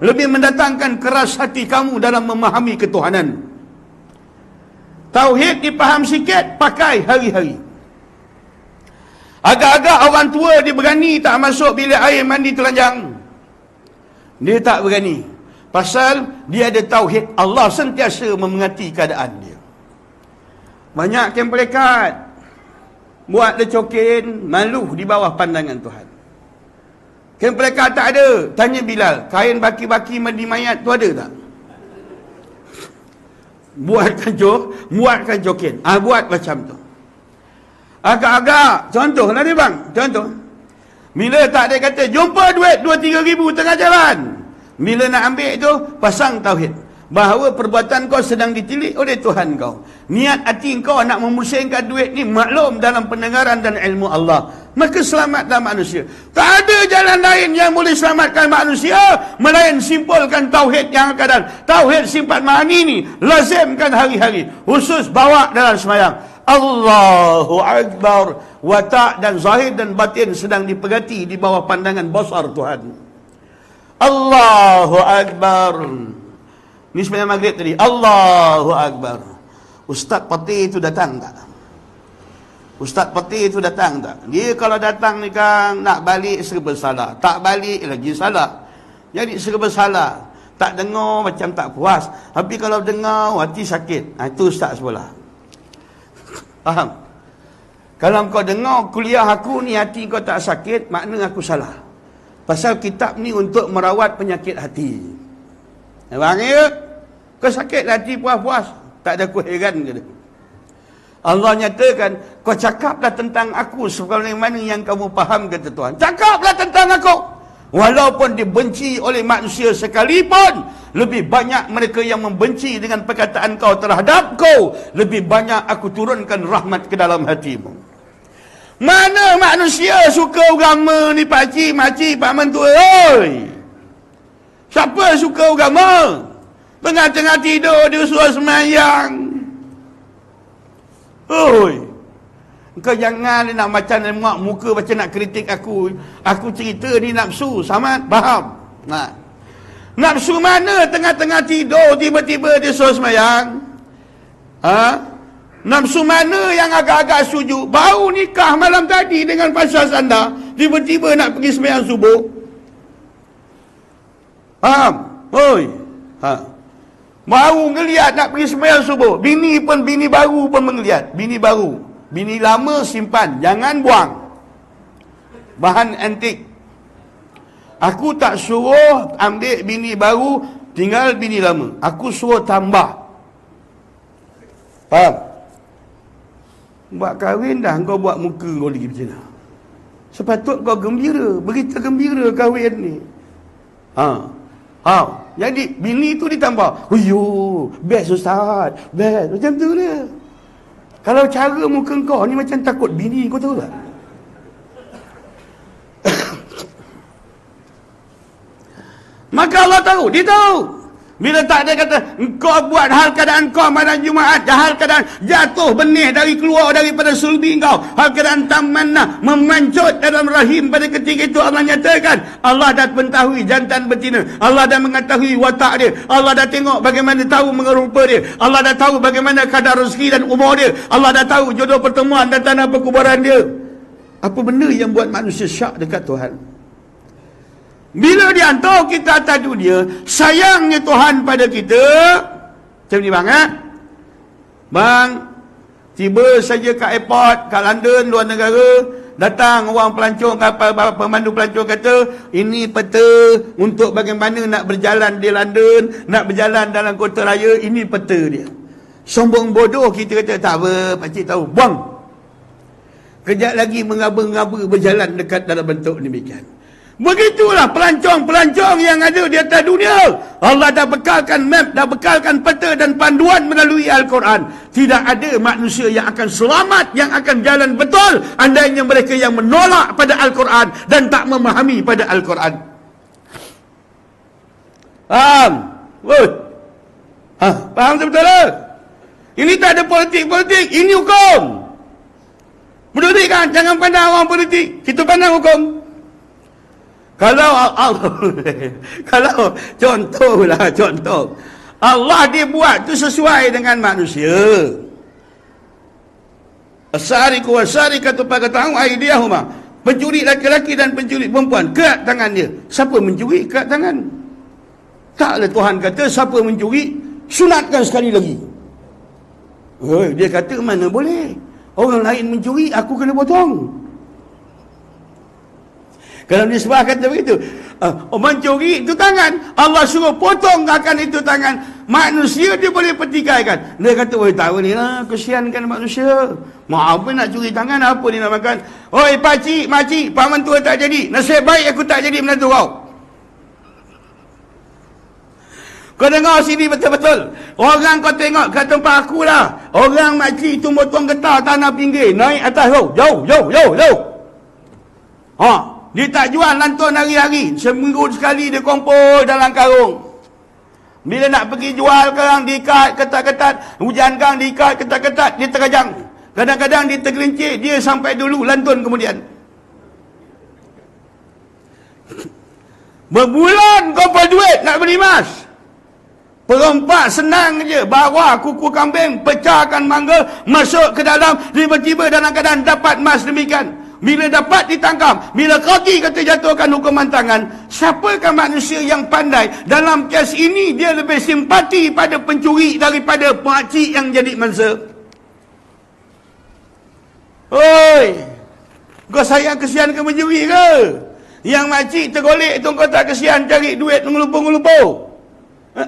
lebih mendatangkan keras hati kamu dalam memahami ketuhanan. Tauhid dipaham sikit, pakai hari-hari. Agak-agak orang tua dia berani tak masuk bilik air mandi telanjang. Dia tak berani. Pasal dia ada tauhid. Allah sentiasa memengerti keadaan dia. Banyak kempelekat buat lecokin, malu di bawah pandangan Tuhan. Kempelekat tak ada. Tanya Bilal, kain baki-baki mandi mayat tu ada tak? Buatkan jokin. Buat macam tu. Agak-agak, contoh lah ni bang, contoh. Bila tak ada kata, jumpa duit 2-3 ribu tengah jalan. Bila nak ambil tu, pasang tauhid. Bahawa perbuatan kau sedang ditilik oleh Tuhan kau. Niat hati kau nak memusingkan duit ni maklum dalam pendengaran dan ilmu Allah. Maka selamatlah manusia. Tak ada jalan lain yang boleh selamatkan manusia melain simpulkan tauhid yang akan datang. Tauhid sifat ma'ani ni lazimkan hari-hari. Khusus bawa dalam sembahyang. Allahu Akbar. Watak dan zahir dan batin sedang diperhati di bawah pandangan basar Tuhan. Allahu Akbar. Ni sembahyang maghrib tadi. Allahu Akbar. Ustaz Pati itu datang tak? Ustaz Peti itu datang tak? Dia kalau datang ni kan nak balik serba salah. Tak balik lagi salah. Jadi serba salah. Tak dengar macam tak puas. Tapi kalau dengar hati sakit. Itu Ustaz sebelah. Faham? Kalau kau dengar kuliah aku ni hati kau tak sakit, makna aku salah. Pasal kitab ni untuk merawat penyakit hati. Faham ya? Kau sakit hati puas-puas. Tak ada aku heran ke dia. Allah nyatakan, kau cakaplah tentang aku sebagaimana yang kamu faham, kata Tuhan. Cakaplah tentang aku. Walaupun dibenci oleh manusia sekalipun, lebih banyak mereka yang membenci dengan perkataan kau terhadap kau, lebih banyak aku turunkan rahmat ke dalam hatimu. Mana manusia suka agama ni pakcik, makcik, pak mentua, oi? Siapa suka agama? Tengah-tengah tidur dia suruh semayang. Oi, kau jangan nak macam nak muka macam nak kritik aku. Aku cerita ni nafsu, sama faham? Nah. Nafsu mana tengah-tengah tidur tiba-tiba dia suruh semayang? Nafsu mana yang agak-agak setuju? Baru nikah malam tadi dengan pasangan anda, tiba-tiba nak pergi semayang subuh. Faham? Oi. Baru ngeliat nak pergi sembahyang subuh. Bini baru pun mengeliat. Bini baru. Bini lama simpan. Jangan buang. Bahan antik. Aku tak suruh ambil bini baru, tinggal bini lama. Aku suruh tambah. Faham? Buat kahwin dah, kau buat muka kau lagi macam mana? Sepatut kau gembira. Berita gembira kahwin ni. Jadi bini tu ditambah. Best Ustaz, best. Macam tu dia. Kalau cara muka kau ni macam takut bini, kau tahu tak? Maka Allah tahu, dia tahu. Bila tak ada kata, engkau buat hal keadaan kau malam Jumaat, hal keadaan jatuh benih dari keluar daripada sulbi kau, hal keadaan tamanna memancut dalam rahim. Pada ketika itu Allah nyatakan, Allah dah mengetahui jantan betina, Allah dah mengetahui watak dia, Allah dah tengok bagaimana tahu mengerupa dia, Allah dah tahu bagaimana kadar rezeki dan umur dia, Allah dah tahu jodoh pertemuan dan tanah perkuburan dia. Apa benda yang buat manusia syak dekat Tuhan? Bila dia hantar kita atas dunia, sayangnya Tuhan pada kita macam ni bang, bang, tiba saja kat airport kat London, luar negara, datang orang pelancong, kapal pemandu pelancong kata, ini peta untuk bagaimana nak berjalan di London, nak berjalan dalam kota raya, ini peta dia. Sombong bodoh kita kata, tak apa, pakcik tahu, buang. Kejap lagi mengaba-ngaba berjalan dekat dalam bentuk demikian. Begitulah pelancong-pelancong yang ada di atas dunia. Allah dah bekalkan map, dah bekalkan peta dan panduan melalui Al-Quran. Tidak ada manusia yang akan selamat, yang akan jalan betul, andainya mereka yang menolak pada Al-Quran dan tak memahami pada Al-Quran. Faham? Faham betul-betul? Ini tak ada politik-politik, ini hukum. Betul kan? Jangan pandang orang politik, kita pandang hukum. Kalau Allah kalau contoh Allah dia buat tu sesuai dengan manusia. Asariqu wasariqatu faqta'u aydiyahuma. Pencuri laki-laki dan pencuri perempuan, kerat tangan dia. Siapa mencuri, kerat tangan. Taklah Tuhan kata siapa mencuri, sunatkan sekali lagi. Dia kata mana boleh. Orang lain mencuri, aku kena potong. Kalau dia sebab kata begitu, mencuri itu tangan, Allah suruh potong akan itu tangan. Manusia dia boleh petikaikan. Dia kata, oi tak boleh lah, kesiankan manusia. Mau apa nak curi tangan, apa dia nak makan. Oi pakcik, makcik, pak mentua tak jadi, nasib baik aku tak jadi menantu kau. Kau dengar sini betul-betul. Orang kau tengok kat tempat aku lah, orang makcik tu motong getah tanah pinggir, naik atas kau, jauh. Dia tak jual lantun hari-hari. Seminggu sekali dia kumpul dalam karung. Bila nak pergi jual karang, diikat ketat-ketat. Hujan kang diikat ketat-ketat, dia terkajang. Kadang-kadang dia tergelincir, dia sampai dulu lantun kemudian. Berbulan kumpul duit nak beli emas. Perempat senang je, bawa kuku kambing, pecahkan mangga, masuk ke dalam, tiba-tiba dalam keadaan dapat emas demikian. Bila dapat ditangkap, bila qadi kata jatuhkan hukuman tangan, siapakah manusia yang pandai? Dalam kes ini dia lebih simpati pada pencuri daripada pakcik yang jadi mangsa. Oi, kau sayang kesian ke mencuri ke? Yang makcik tergolek tu kau tak kesian cari duit ngelumpur-ngelumpur?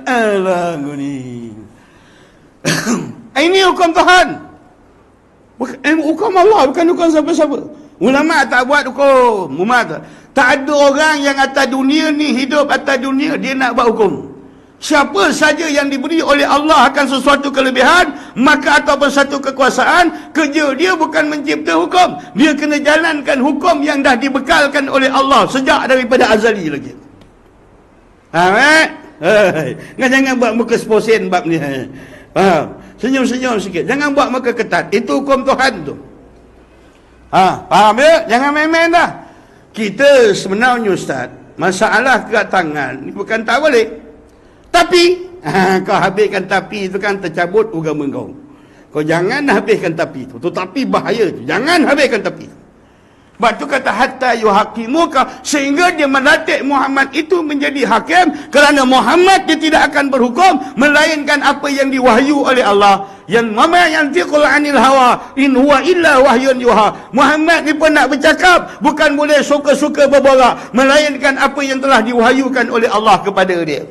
Alah kau ni. Ini hukum Tuhan. Hukum Allah, bukan hukum siapa-siapa. Ulama tak buat hukum. Tak ada orang yang atas dunia ni, hidup atas dunia, dia nak buat hukum. Siapa saja yang diberi oleh Allah akan sesuatu kelebihan, maka ataupun satu kekuasaan, kerja dia bukan mencipta hukum. Dia kena jalankan hukum yang dah dibekalkan oleh Allah sejak daripada azali lagi. Jangan buat muka seposen bab ni. Faham? Senyum-senyum sikit. Jangan buat muka ketat. Itu hukum Tuhan tu. Faham ya? Jangan main-main dah. Kita sebenarnya Ustaz, masalah kerat tangan ni bukan tak boleh. Tapi kau habiskan tapi itu kan tercabut agama kau. Kau jangan habiskan tapi itu. Tu tapi bahaya tu. Jangan habiskan tapi itu. Sebab tu kata hatta yuhakimuka, sehingga dia melatih Muhammad itu menjadi hakim, kerana Muhammad dia tidak akan berhukum melainkan apa yang diwahyu oleh Allah. Yang mama yang tiqul anil hawa in huwa illa wahyun yuha. Muhammad ni pun nak bercakap bukan boleh suka-suka berborak, melainkan apa yang telah diwahyukan oleh Allah kepada dia.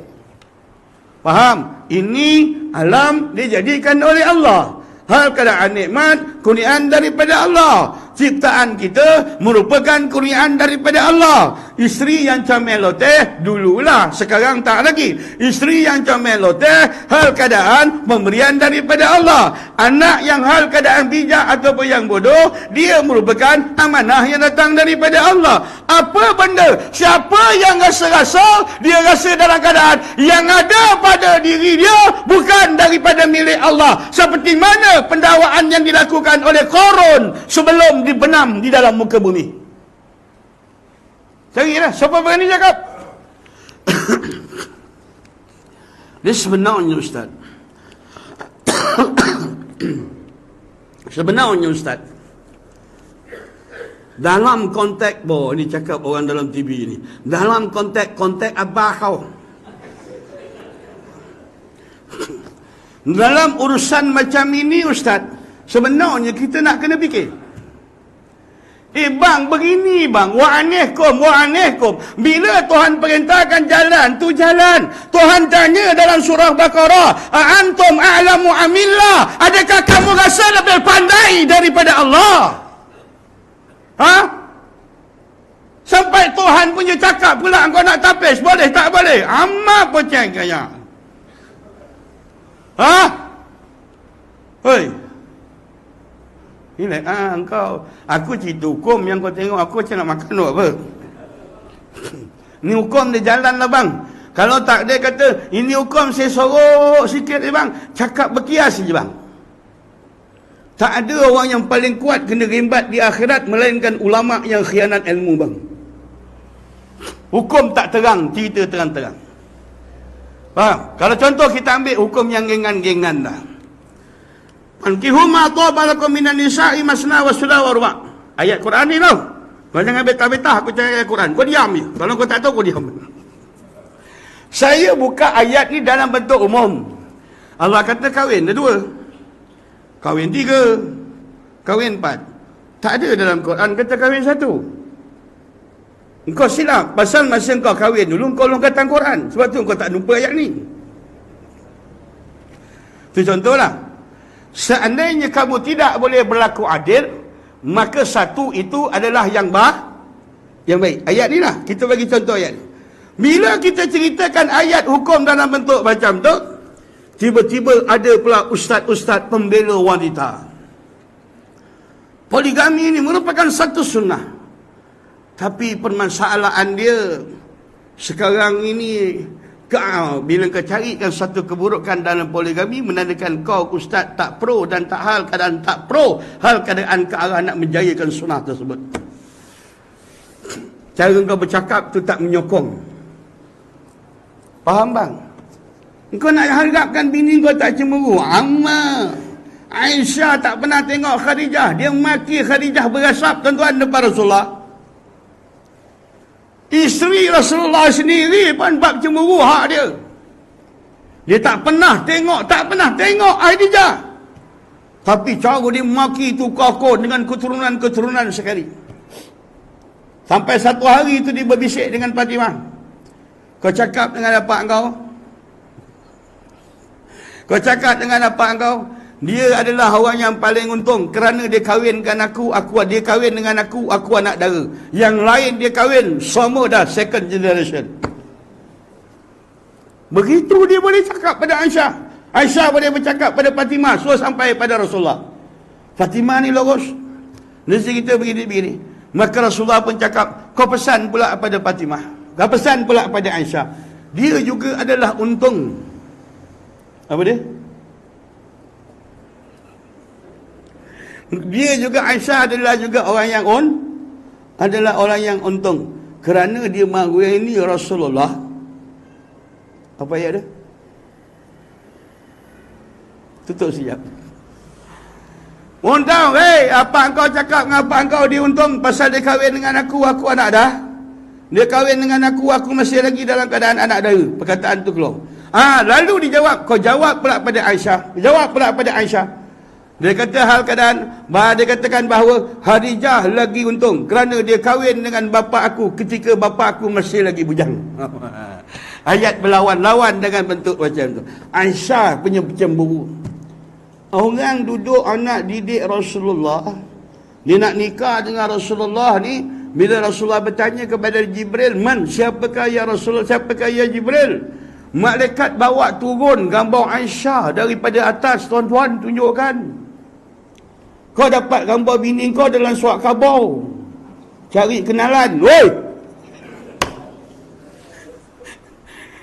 Faham? Ini alam dijadikan oleh Allah. Hal keadaan nikmat, kurniaan daripada Allah. Ciptaan kita merupakan kurniaan daripada Allah. Isteri yang comel loteh dululah, sekarang tak lagi. Isteri yang comel loteh hal keadaan pemberian daripada Allah. Anak yang hal keadaan bijak ataupun yang bodoh, dia merupakan amanah yang datang daripada Allah. Apa benda? Siapa yang rasa-rasa, dia rasa dalam keadaan yang ada pada diri dia bukan daripada milik Allah. Seperti mana pendakwaan yang dilakukan oleh Qarun sebelum dibenam di dalam muka bumi. Carilah siapa berani cakap. Dia sebenarnya Ustaz, sebenarnya Ustaz, dalam konteks ini cakap orang dalam TV ni, dalam konteks abah kau, dalam urusan macam ini Ustaz, sebenarnya kita nak kena fikir. Bang, begini bang, wa'anihkum. Bila Tuhan perintahkan jalan, tu jalan. Tuhan tanya dalam surah Baqarah, Antum a'lamu amillah. Adakah kamu rasa lebih pandai daripada Allah? Sampai Tuhan punya cakap pula, kau nak tapis, boleh tak boleh? Amat poceng kaya. Hoi. Ini engkau, aku cerita hukum yang kau tengok aku macam nak makan apa. Ni hukum dia jalan lah bang. Kalau tak dia kata ini hukum saya sorok sikit ni bang, cakap berkias je bang. Tak ada orang yang paling kuat kena rimbat di akhirat melainkan ulama yang khianat ilmu bang. Hukum tak terang, cerita terang-terang. Faham? Kalau contoh kita ambil hukum yang gengan-gengan dah. Fankihu ma taba lakum minan nisa'i masna wa thulatha wa ruba'. Ayat Quran ni tau. Kau jangan betah-betah aku cakap ayat Quran. Kau diam je. Kalau kau tak tahu, kau diam. Saya buka ayat ni dalam bentuk umum. Allah kata kahwin ada 2. Kahwin 3. Kahwin 4. Tak ada dalam Quran kata kahwin 1. Engkau silap. Pasal masa engkau kahwin dulu, engkau longkatan Quran. Sebab tu engkau tak jumpa ayat ni. Itu contohlah. Seandainya kamu tidak boleh berlaku adil, maka 1 itu adalah yang baik. Ayat ni lah. Kita bagi contoh ayat ni. Bila kita ceritakan ayat hukum dalam bentuk macam tu, tiba-tiba ada pula ustaz-ustaz pembela wanita. Poligami ini merupakan satu sunnah. Tapi permasalahan dia sekarang ini, bila kau carikan satu keburukan dalam poligami, menandakan kau ustaz tak pro dan tak hal keadaan tak pro, hal keadaan ke arah nak menjayakan sunnah tersebut. Cara kau bercakap tu tak menyokong. Faham bang? Kau nak harapkan bini kau tak cemburu. Amma Aisyah tak pernah tengok Khadijah. Dia maki Khadijah berasap tuan-tuan depan Rasulullah. Isteri Rasulullah sendiri pun bab cemburu hak dia. Dia tak pernah tengok Khadijah. Tapi cara dia maki tu kau dengan keturunan-keturunan sekali. Sampai satu hari itu dia berbisik dengan Fatimah. Kau cakap dengan apa engkau? Kau cakap dengan apa engkau? Dia adalah orang yang paling untung kerana dia kahwinkan aku dia kahwin dengan aku anak dara. Yang lain dia kahwin semua dah second generation. Begitu dia boleh cakap pada Aisyah. Aisyah boleh bercakap pada Fatimah, so sampai pada Rasulullah. Fatimah ni logos. Nasi kita begini-begini. Maka Rasulullah pun cakap, kau pesan pula pada Fatimah. Kau pesan pula pada Aisyah. Dia juga adalah untung. Apa dia? Dia juga, Aisyah adalah juga orang yang untung kerana dia mengawini Rasulullah. Apa ayat dia? Tutup siap. Undang, apa engkau cakap ngapa engkau diuntung pasal dia kahwin dengan aku anak dah. Dia kahwin dengan aku masih lagi dalam keadaan anak dara. Perkataan tu keluar. Lalu dijawab, kau jawab pula pada Aisyah. Dia kata hal keadaan, dia katakan bahawa Khadijah lagi untung kerana dia kahwin dengan bapa aku ketika bapa aku masih lagi bujang. Ayat berlawan-lawan dengan bentuk macam tu. Aisyah punya cemburu. Orang duduk anak didik Rasulullah, dia nak nikah dengan Rasulullah ni, bila Rasulullah bertanya kepada Jibril, siapakah ya Rasulullah, siapakah ya Jibril? Malaikat bawa turun gambar Aisyah daripada atas, tuan-tuan tunjukkan. Kau dapat gambar bini kau dalam surat khabar. Cari kenalan. Woi!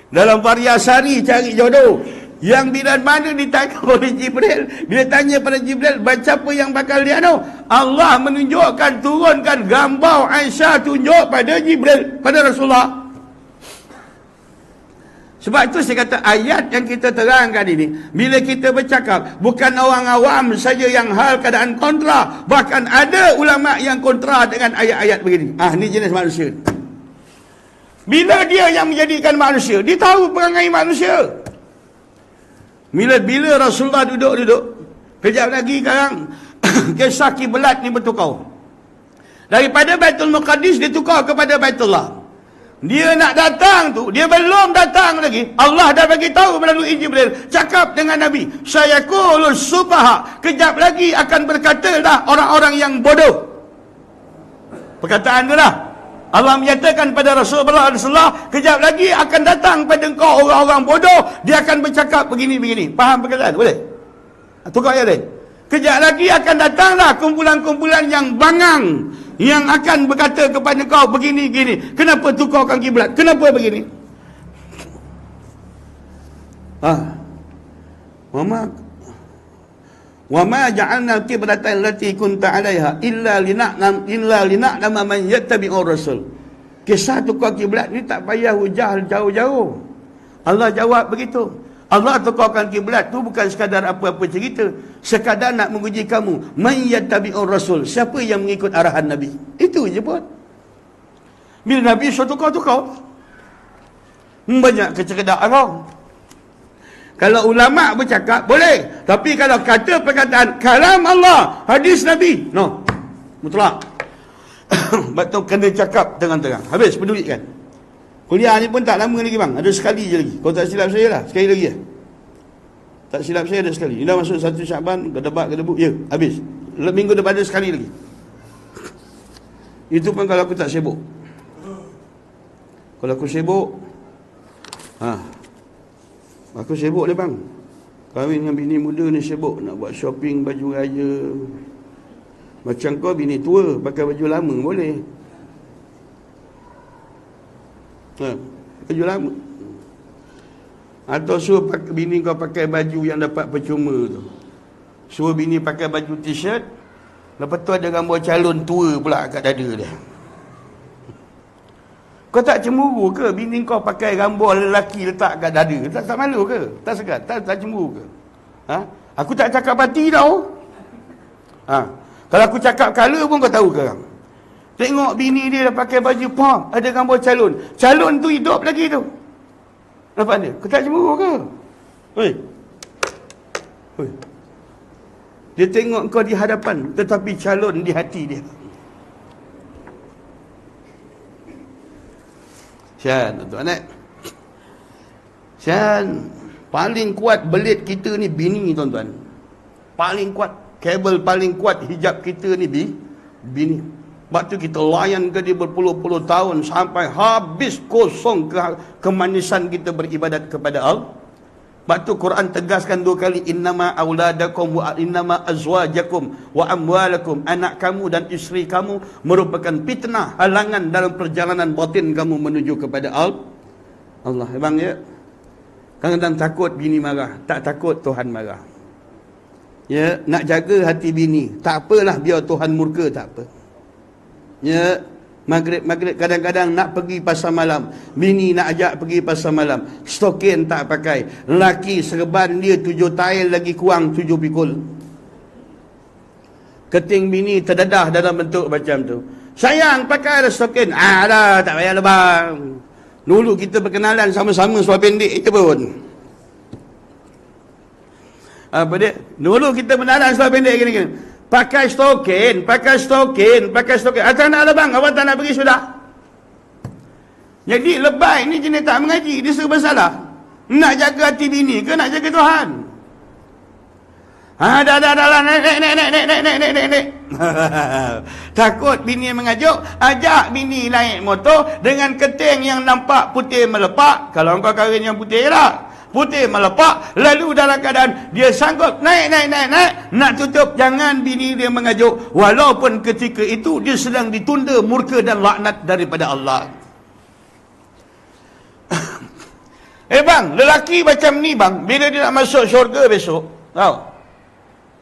Dalam Variasari cari jodoh. Yang bila mana ditanya oleh Jibril. Bila tanya pada Jibril, baca apa yang bakal dia know? Allah menunjukkan, turunkan gambar Aisyah tunjuk pada Jibril, pada Rasulullah. Sebab itu saya kata ayat yang kita terangkan ini, bila kita bercakap, bukan orang awam saja yang hal keadaan kontra, bahkan ada ulama yang kontra dengan ayat-ayat begini. Ni jenis manusia. Bila dia yang menjadikan manusia, dia tahu perangai manusia. Bila Rasulullah duduk, kejap lagi sekarang kisah kiblat ni bertukar. Daripada Baitul Muqaddis dia tukar kepada Baitullah. Dia nak datang tu, dia belum datang lagi. Allah dah bagi tahu melalui Jibril, cakap dengan Nabi, sayaqulus sufaha, kejap lagi akan berkata dah orang-orang yang bodoh. Perkataan tu lah. Allah menyatakan pada Rasulullah SAW, kejap lagi akan datang pada engkau orang-orang bodoh, dia akan bercakap begini-begini. Faham perkataan? Boleh? Tukar ayat dia. Kejap lagi akan datanglah kumpulan-kumpulan yang bangang, yang akan berkata kepada kau begini-gini. Kenapa tukarkan kiblat? Kenapa begini? Wa ma ja'alna al-qiblata allati kunta 'alaiha illa lina'lama man yattabi'ur rasul. Kisah tukar kiblat ni tak payah hujah jauh-jauh. Allah jawab begitu. Allah tukarkan kiblat tu bukan sekadar apa-apa cerita, sekadar nak menguji kamu. Man yattabi'ur rasul, siapa yang mengikut arahan Nabi. Itu je pun. Bila Nabi suruh tukar-tukar, banyak kecerdasan. Kalau ulama bercakap boleh, tapi kalau kata perkataan kalam Allah, hadis Nabi, no, mutlak. Sebab tu kena cakap terang-terang. Habis pedulikan. Kuliah ni pun tak lama lagi bang. Ada sekali je lagi. Kalau tak silap saya lah, sekali lagi lah. Tak silap saya ada sekali. Dah masuk 1 Syaban, gedebat, gedebuk, ya, habis. Minggu depan ada sekali lagi. Itu pun kalau aku tak sibuk. Kalau aku sibuk, aku sibuk ni bang. Kahwin dengan bini muda ni sibuk. Nak buat shopping baju raya. Macam kau bini tua, pakai baju lama boleh. Baju lama. Atau suruh bini kau pakai baju yang dapat percuma tu. Suruh bini pakai baju t-shirt, lepas tu ada gambar calon tua pula kat dada dia. Kau tak cemburu ke bini kau pakai gambar lelaki letak kat dada? Tak malu ke? Tak segan? Tak cemburu ke? Aku tak cakap hati tau. Kalau aku cakap color pun kau tahu ke? Tengok bini dia dah pakai baju pom, ada gambar calon. Calon tu hidup lagi tu. Nampak dia? Kau tak cemburu ke? Hoi. Dia tengok kau di hadapan, tetapi calon di hati dia. Sian, tuan-tuan. Sian, paling kuat belit kita ni bini, tuan-tuan. Paling kuat, kabel paling kuat hijab kita ni bini. Sebab tu kita layan ke dia berpuluh-puluh tahun sampai habis kosong kemanisan kita beribadat kepada Allah. Sebab tu Quran tegaskan 2 kali, innama auladakum wa innama azwajakum wa amwalakum, anak kamu dan isteri kamu merupakan fitnah, halangan dalam perjalanan batin kamu menuju kepada Allah. Bang ya. Kadang-kadang takut bini marah, tak takut Tuhan marah. Ya, nak jaga hati bini, tak apalah biar Tuhan murka, tak apa. Ya, maghrib kadang-kadang nak pergi pasar malam, bini nak ajak pergi pasar malam, stokin tak pakai, lelaki serban dia 7 tail lagi kurang 7 pikul. Keting bini terdedah dalam bentuk macam tu. Sayang, pakai stokin. Dah tak payah lebang. Dulu kita berkenalan sama-sama suara pendek itu pun. Apa dia? Dulu kita berkenalan suara pendek gini-gini. Pakai stokin. Atas nak lebang, awak tak nak pergi sudah. Jadi lebay ni jenis tak mengaji, dia serba salah. Nak jaga hati bini ke nak jaga Tuhan? Dah, naik. Takut bini mengajuk, ajak bini naik motor dengan keting yang nampak putih melepak. Kalau engkau kahwin yang putih lah. Putih melepak, lalu dalam keadaan dia sanggup naik, nak tutup, jangan bini dia mengajuk, walaupun ketika itu dia sedang ditunda murka dan laknat daripada Allah. Bang, lelaki macam ni bang, bila dia nak masuk syurga besok, tahu,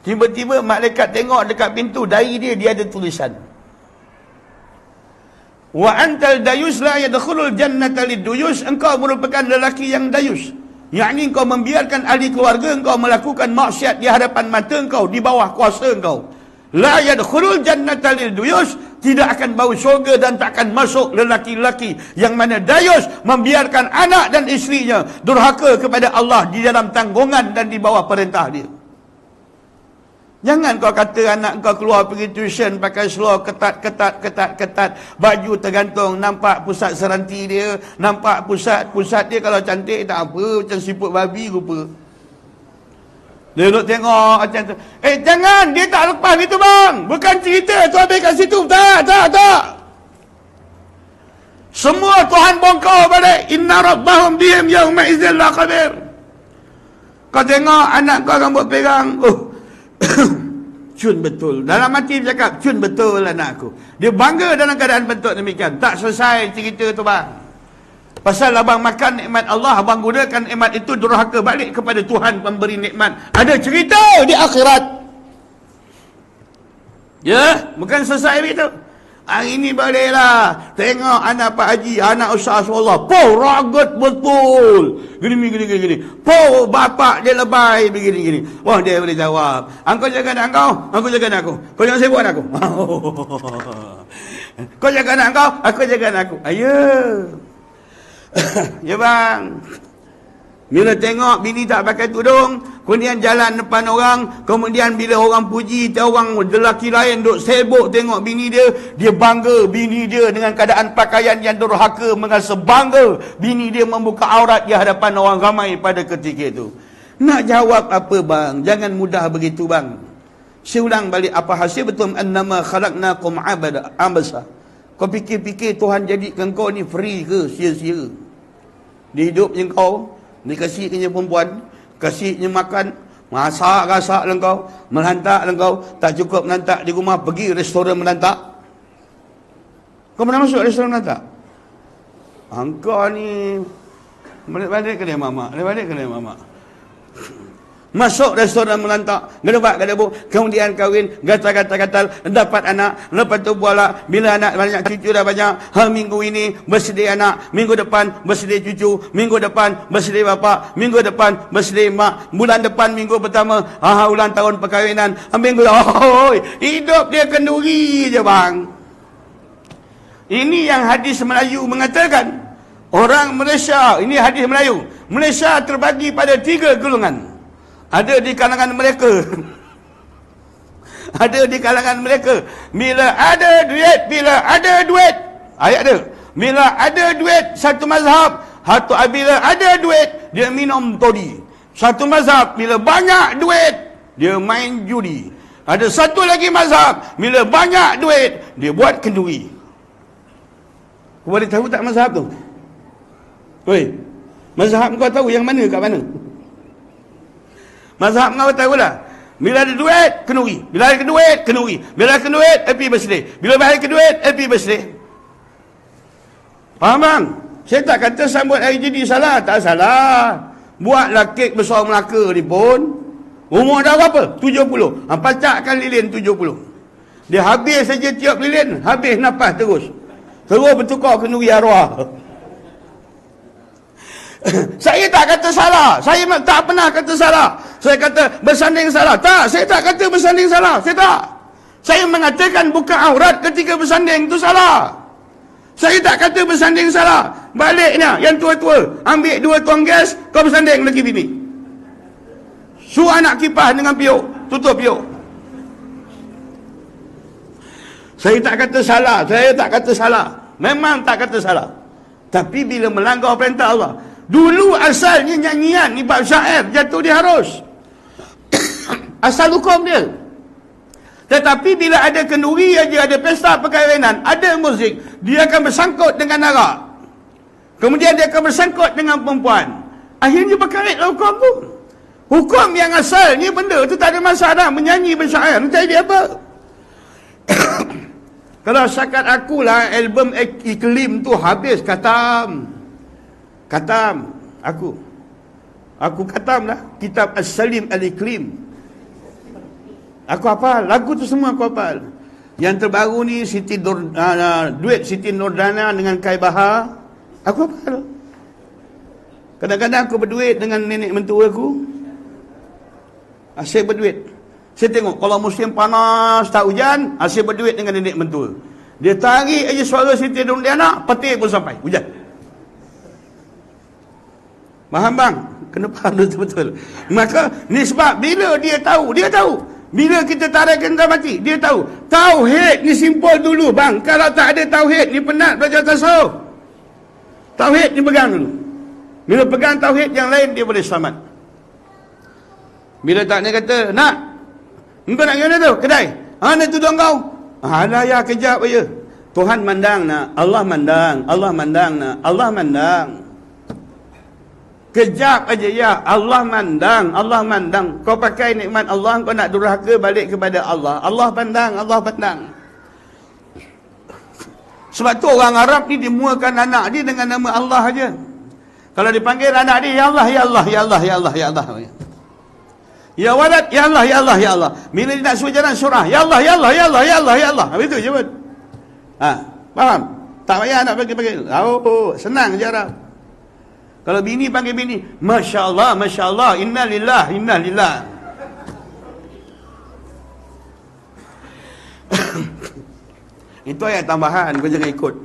tiba-tiba malaikat tengok dekat pintu dahi dia ada tulisan, wa antal dayus la yadkhulul jannata liduyus, engkau merupakan lelaki yang dayus. Yakni engkau membiarkan ahli keluarga engkau melakukan maksiat di hadapan mata engkau, di bawah kuasa engkau. La yadkhulul jannata liduyus, tidak akan bau syurga dan tak akan masuk lelaki-lelaki yang mana dayus membiarkan anak dan isterinya durhaka kepada Allah di dalam tanggungan dan di bawah perintah dia. Jangan kau kata anak kau keluar pergi tuition pakai seluar ketat, baju tergantung, nampak pusat seranti dia, nampak pusat dia kalau cantik tak apa, macam siput babi rupa. Dia duduk tengok macam tu. Jangan, dia tak lepas gitu bang. Bukan cerita tu habis kat situ. Tak. Semua Tuhan bongkar balik. Inna rabbahum bihim yawma idzin laqadir. Kau tengok anak kau rambut perang. Cun betul. Dalam hati dia cakap, cun betul anak aku. Dia bangga dalam keadaan bentuk demikian. Tak selesai cerita tu bang. Pasal abang makan nikmat Allah, abang gunakan nikmat itu durhaka balik kepada Tuhan pemberi nikmat. Ada cerita di akhirat. Ya, bukan selesai begitu. Hari ni baliklah. Tengok anak Pak Haji, anak Ustaz Allah. Ragat betul. Gini. Bapak dia lebay begini. Wah, dia boleh jawab. Engkau jaga anak kau, aku jaga anak aku. Kau jangan sibuk anak aku. Kau jaga anak kau, aku jaga anak aku. Ayo. Ya bang. Bila tengok bini tak pakai tudung, kemudian jalan depan orang, kemudian bila orang puji, orang lelaki lain duk sibuk tengok bini dia bangga bini dia dengan keadaan pakaian yang durhaka, merasa bangga bini dia membuka aurat di hadapan orang ramai pada ketika itu. Nak jawab apa bang? Jangan mudah begitu bang. Saya ulang balik, apa hasil betul annama khalaqnakum abasa. Kau fikir-fikir Tuhan jadikan kau ni free ke sia-sia? Di hidupnya kau dikasihnya perempuan, kasihnya makan, masak-rasak kau, melantak kau, tak cukup melantak di rumah, pergi restoran melantak. Kau pernah masuk restoran melantak? Engkau ni balik-balik ke dia mamak. Masuk restoran melantak, gedebak-gedebuk, kemudian kahwin, gatal-gatal, dapat anak, lepas tu buala, bila anak banyak, cucu dah banyak, minggu ini bersedia anak, minggu depan bersedia cucu, minggu depan bersedia bapa, minggu depan bersedia mak, bulan depan minggu pertama, ulang tahun perkahwinan, minggu hidup dia kenduri je bang. Ini yang hadis Melayu mengatakan, orang Malaysia, ini hadis Melayu, Malaysia terbagi pada 3 golongan. Ada di kalangan mereka bila ada duit ayat dia, bila ada duit satu mazhab, bila ada duit dia minum todi. Satu mazhab bila banyak duit dia main judi. Ada satu lagi mazhab bila banyak duit dia buat kenduri. Kau boleh tahu tak mazhab tu? Oi, mazhab kau tahu yang mana kat mana? Mazhab kau tahu lah. Bila ada duit, kenduri. Bila ada duit, kenduri. Bila ada duit, happy birthday. Bila ada duit, happy birthday. Faham bang? Saya tak kata sambut hari jadi salah. Tak salah. Buatlah kek besar Melaka ni pun. Umur dah berapa? 70. Pacakkan lilin 70. Dia habis saja tiap lilin, habis nafas terus. Terus bertukar kenduri arwah. Saya tak kata salah. Saya tak pernah kata salah. Saya kata bersanding salah. Tak, saya tak kata bersanding salah. Saya tak. Saya mengatakan buka aurat ketika bersanding itu salah. Saya tak kata bersanding salah. Baliknya, yang tua-tua, ambil 2 tuang gas, kau bersanding lagi bini. Suruh anak kipas dengan piuk, tutup piuk. Saya tak kata salah. Memang tak kata salah. Tapi bila melanggar perintah Allah, dulu asalnya nyanyian ni bab syair, jatuh dia harus. Asal hukum dia. Tetapi bila ada kenduri aja, ada pesta perkahwinan, ada muzik, dia akan bersangkut dengan arak. Kemudian dia akan bersangkut dengan perempuan. Akhirnya berkait hukum tu. Hukum yang asalnya benda tu tak ada masalah. Menyanyi bersyair, nanti dia apa? Kalau syakat akulah album Iklim tu habis, katam. Aku katam lah kitab As-Salim Al-Iklim. Aku hafal lagu tu, semua aku hafal. Yang terbaru ni duet Siti Nurdana dengan Kai Bahar, aku hafal. Kadang-kadang aku berduit dengan nenek mentua aku. Asyik berduit. Saya tengok kalau musim panas tak hujan, asyik berduit dengan nenek mentua. Dia tarik aja suara Siti Nurdana, petir pun sampai hujan. Faham bang? Kena faham betul-betul. Maka ni sebab bila dia tahu. Bila kita tarik kita mati, dia tahu. Tauhid ni simpul dulu bang. Kalau tak ada tauhid ni penat belajar tasawuf. Tauhid ni pegang dulu. Bila pegang tauhid, yang lain dia boleh selamat. Bila tak, dia kata, nak, engkau nak gimana tu? Kedai. Nak tudung kau? Alah ya, kejap aja. Tuhan mandang nak, Allah mandang nak, Allah mandang. Kejap aja ya, Allah mandang. Kau pakai nikmat Allah, kau nak durhaka balik kepada Allah. Allah pandang. Sebab tu orang Arab ni dimuakan anak dia dengan nama Allah aja. Kalau dipanggil anak dia, ya Allah, ya Allah, ya Allah, ya Allah, ya Allah. Ya walad, ya Allah, ya Allah, ya Allah. Bila dia nak suruh jalan surah, ya Allah, ya Allah, ya Allah, ya Allah, ya Allah. Itu je pun. Faham? Tak payah nak panggil. Oh, senang je Arab. Kalau bini panggil bini, Masya Allah, Masya Allah, Inna lillah, Inna lillah. Itu ayat tambahan, kau jangan ikut.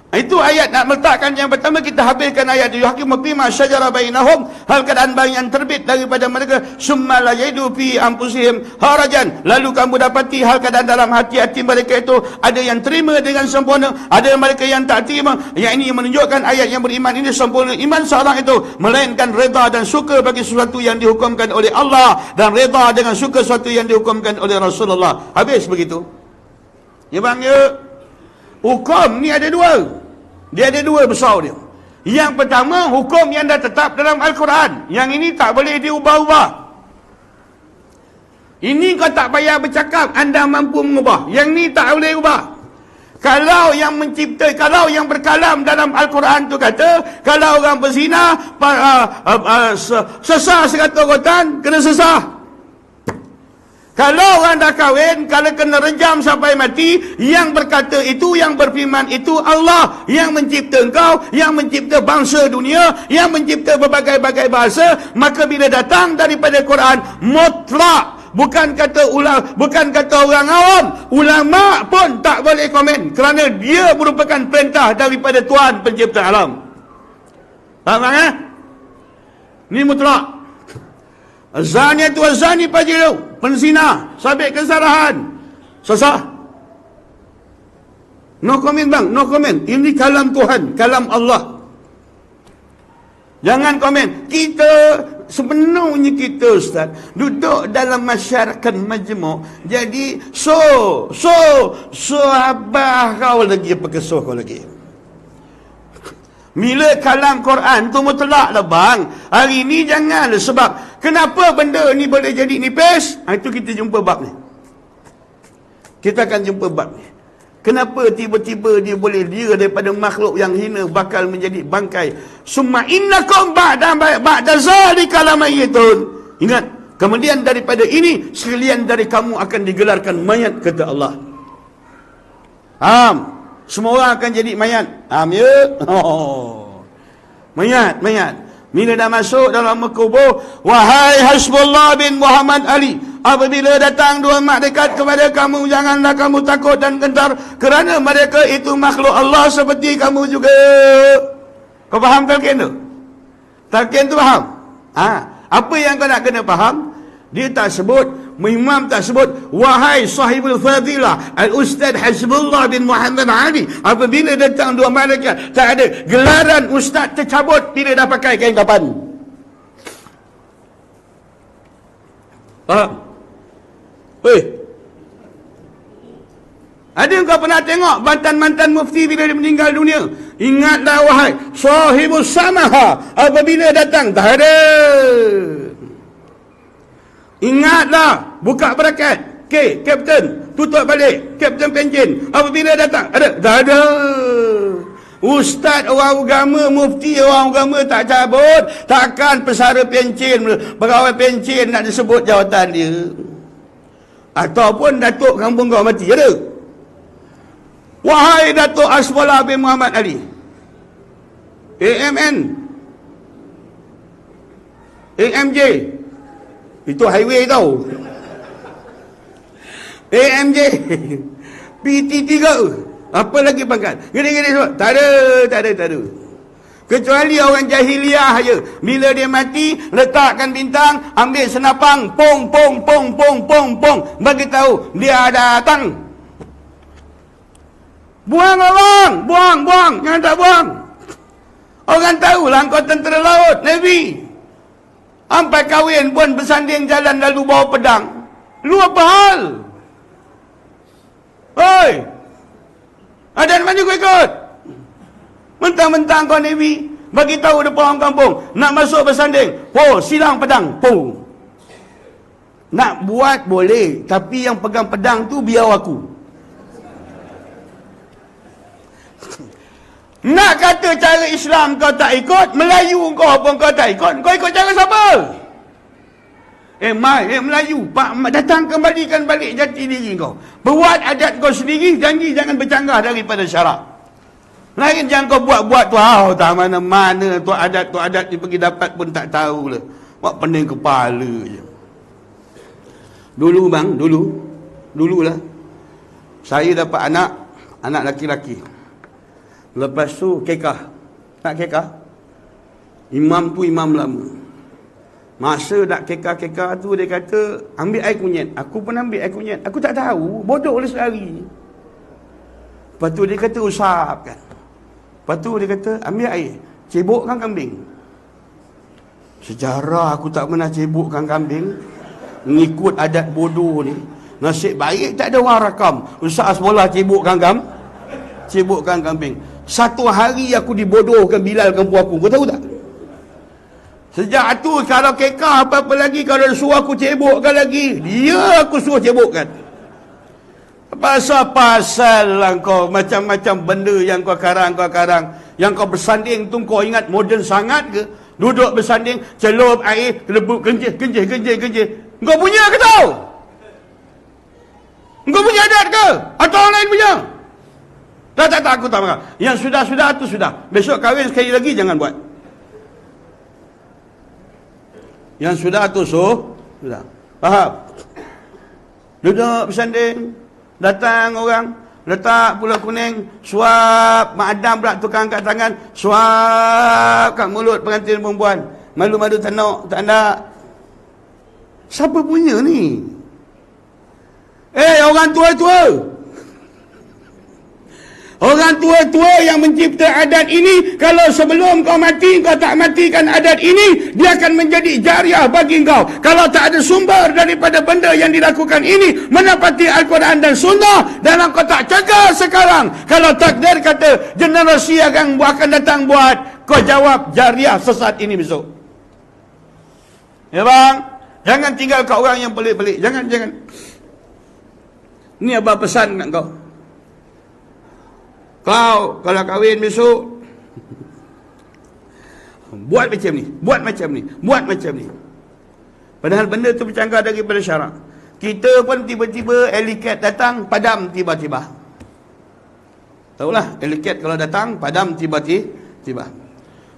Itu ayat nak meletakkan yang pertama, kita habiskan ayat itu. Yuhakimu fima syajara bainahum, hal keadaan yang terbit daripada mereka, summa la yajidu fi anfusihim harajan, lalu kamu dapati hal keadaan dalam hati-hati mereka itu ada yang terima dengan sempurna, ada mereka yang tak terima. Yang ini menunjukkan ayat yang beriman ini sempurna iman seorang itu, melainkan reda dan suka bagi sesuatu yang dihukumkan oleh Allah, dan reda dengan suka sesuatu yang dihukumkan oleh Rasulullah. Habis begitu. Ya bang, ya. Hukum ni ada dua. Dia ada dua besar dia. Yang pertama, hukum yang dah tetap dalam Al-Quran. Yang ini tak boleh diubah-ubah. Ini kau tak payah bercakap, anda mampu mengubah. Yang ni tak boleh ubah. Kalau yang mencipta, kalau yang berkalam dalam Al-Quran tu kata, kalau orang berzina, sesah 100 rotan, kena sesah. Kalau orang dah kahwin, kalau kena rejam sampai mati, yang berkata itu, yang berfirman itu Allah, yang mencipta engkau, yang mencipta bangsa dunia, yang mencipta berbagai-bagai bahasa. Maka bila datang daripada Quran, mutlak, bukan kata orang awam, ulama pun tak boleh komen, kerana dia merupakan perintah daripada Tuhan pencipta alam. Faham tak? Ni mutlak. Zaniatu wazani fajlidu, penzina sabit kesalahan, sesah. No comment bang, no comment. Ini kalam Tuhan, kalam Allah. Jangan komen. Kita sepenuhnya kita Ustaz duduk dalam masyarakat majmuk. Jadi so abah kau lagi apa kesuh kau lagi. Bila kalam Quran tu mutlak lah bang. Hari ni janganlah, sebab kenapa benda ni boleh jadi nipis? Itu kita jumpa bab ni. Kita akan jumpa bab ni. Kenapa tiba-tiba dia boleh dira daripada makhluk yang hina bakal menjadi bangkai. Summa innakum ba'da zalika lamayitun. Ingat, kemudian daripada ini sekalian dari kamu akan digelarkan mayat, kata Allah. Semua orang akan jadi mayat. Ya? Mayat. Bila dah masuk dalam kubur, wahai Hasbullah bin Muhammad Ali, apabila datang dua malaikat kepada kamu, janganlah kamu takut dan gentar, kerana mereka itu makhluk Allah seperti kamu juga. Kau faham talqin tu? Talqin tu faham? Apa yang kau nak kena faham? Dia tak sebut, imam tak sebut, wahai sahibul fadilah Al-Ustaz Hasbullah bin Muhammad Ali. Apabila datang dua malaikat, tak ada gelaran ustaz tercabut bila dah pakai kain kapan. Faham? Ada kau pernah tengok mantan-mantan mufti bila dia meninggal dunia? Ingatlah wahai sahibus samaha, apabila datang, tak ada. Ingatlah, buka braket, Kapten, tutup balik, Kapten pencin. Apabila datang, ada? Tak ada. Ustaz orang agama, mufti orang agama tak cabut, takkan pesara pencin, pegawai pencin nak disebut jawatan dia. Ataupun Datuk kampung kau mati, ada? Wahai Datuk Hasbullah bin Muhammad Ali, AMJ, itu highway tau. AMJ, PT3, apa lagi pangkat? Gini-gini semua. Tak ada. Kecuali orang jahiliah je. Bila dia mati, letakkan bintang, ambil senapang, pong, bagi tahu dia datang. Buang orang, buang, jangan tak buang. Orang tahulah kau tentera laut, Navy. Sampai kahwin pun bersanding jalan lalu bawa pedang. Lu apa hal? Hoi, ada mana kau ikut? Mentang-mentang kau Navy, bagi tahu depan orang kampung, nak masuk bersanding, silang pedang, Nak buat boleh, tapi yang pegang pedang tu biar aku. Nak kata cara Islam kau tak ikut, Melayu kau pun kau tak ikut, kau ikut cara siapa? Mai Melayu, Pak datang kembalikan balik jati diri kau. Buat adat kau sendiri, janji jangan bercanggah daripada syarak. Lain jangan kau buat-buat tu, tak mana-mana tu adat ni pergi dapat pun tak tahu lah. Buat pening kepala je. Dulu bang, dululah. Saya dapat anak laki-laki. Lepas tu kekah. Nak kekah? Imam tu imam lama. Masa nak kekah-kekah tu dia kata, ambil air kunyit. Aku pun ambil air kunyit. Aku tak tahu, bodoh oleh sehari. Lepas tu dia kata usapkan. Lepas tu dia kata, ambil air, cebokkan kambing. Sejarah aku tak pernah cebokkan kambing. Ngikut adat bodoh ni. Nasib baik tak ada orang rakam. Ustaz bola cebokkan kambing. Satu hari aku dibodohkan Bilal kampung aku. Kau tahu tak? Sejak tu kalau kekah apa-apa lagi, kalau suruh aku cebokkan lagi, dia aku suruh cebokkan. Pasal-pasal lah kau, macam-macam benda yang kau karang. Yang kau bersanding tu kau ingat moden sangat ke? Duduk bersanding, celup air, kelebuk, kencih. Kau punya ke tau? Kau punya adat ke? Atau orang lain punya? Tak, aku tak marah. Yang sudah tu sudah. Besok kahwin sekali lagi jangan buat. Yang sudah tu sudah. Faham? Duduk bersanding, datang orang, letak pula kuning, suap, Mak Adam pula tukang kat tangan, suap kat mulut pengantin perempuan. Malu-malu tak nak. Siapa punya ni? Orang tua-tua. Orang tua-tua yang mencipta adat ini, kalau sebelum kau mati, kau tak matikan adat ini, dia akan menjadi jariah bagi kau. Kalau tak ada sumber daripada benda yang dilakukan ini, menepati Al-Quran dan Sunnah, dan kau tak cegah sekarang, kalau takdir kata generasi yang akan datang buat, kau jawab jariah sesat ini besok. Ya bang? Jangan tinggal kat orang yang pelik-pelik. Jangan. Ni abang pesan kat kau. Kau kalau kahwin besok, buat macam ni. Padahal benda tu bercanggah daripada syarak. Kita pun tiba-tiba etiket datang, padam tiba-tiba. Tahulah, etiket kalau datang, padam tiba-tiba.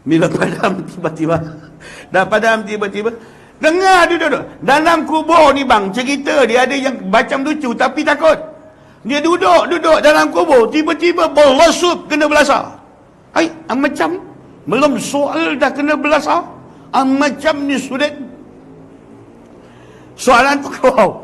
Bila padam tiba-tiba. Dah padam tiba-tiba. Dengar duduk. Dalam kubur ni bang, cerita dia ada yang macam lucu tapi takut. Dia duduk dalam kubur, tiba-tiba berlesup kena belasah. Macam belum soal dah kena belasah. Macam ni sudah. Soalan kau.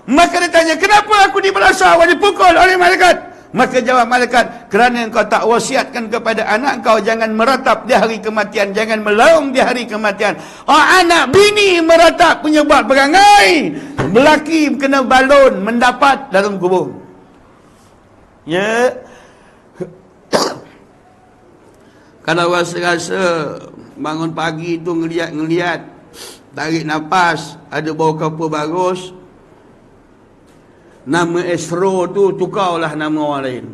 Maka dia tanya, kenapa aku dibelasah, dipukul oleh malaikat? Maka jawab malaikat, kerana engkau tak wasiatkan kepada anak kau jangan meratap di hari kematian, jangan melaung di hari kematian. Anak bini meratap punya buat perangai, belaki kena balon mendapat dalam kubur. Ya. Kalau rasa-rasa bangun pagi tu ngeliat, tarik nafas, ada bau kapur bagus, nama Esro tu tukarlah nama orang lain.